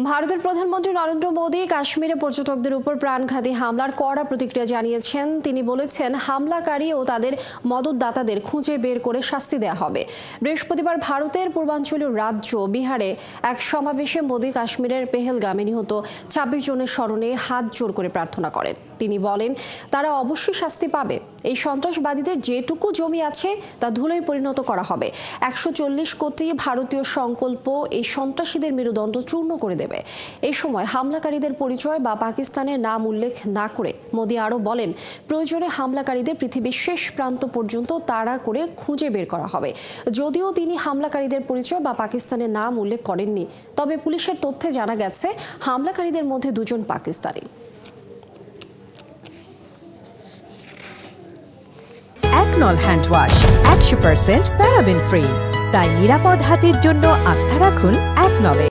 ভারতের প্রধানমন্ত্রী নরেন্দ্র মোদী কাশ্মীরে পর্যটকদের উপর প্রাণঘাতী হামলার কড়া প্রতিক্রিয়া জানিয়েছেন। তিনি বলেছেন, হামলাকারী ও তাদের মদতদাতাদের খুঁজে বের করে শাস্তি দেওয়া হবে। বৃহস্পতিবার ভারতের পূর্বাঞ্চলীয় রাজ্য বিহারে এক সমাবেশে মোদী কাশ্মীরের পেহেলগামে নিহত ২৬ জনের স্মরণে হাত জোর করে প্রার্থনা করেন। তিনি বলেন, তারা অবশ্যই শাস্তি পাবে। এই সন্ত্রাসবাদীদের যেটুকু জমি আছে তা ধুলোয় পরিণত করা হবে। ১৪০ কোটি ভারতীয় সংকল্প এই সন্ত্রাসীদের মেরুদণ্ড চূর্ণ করে দেবে। এই সময় হামলাকারীদের পরিচয় বা পাকিস্তানের নাম উল্লেখ না করে মোদী আরও বলেন, প্রয়োজনে হামলাকারীদের পৃথিবীর শেষ প্রান্ত পর্যন্ত তাড়া করে খুঁজে বের করা হবে। যদিও তিনি হামলাকারীদের পরিচয় বা পাকিস্তানের নাম উল্লেখ করেননি, তবে পুলিশের তথ্যে জানা গেছে হামলাকারীদের মধ্যে ২ জন পাকিস্তানি। একনল হ্যান্ড ওয়াশ ১০০% প্যারাবেন ফ্রি, তাই নিরাপদ হাতের জন্য আস্থা রাখুন একনলে।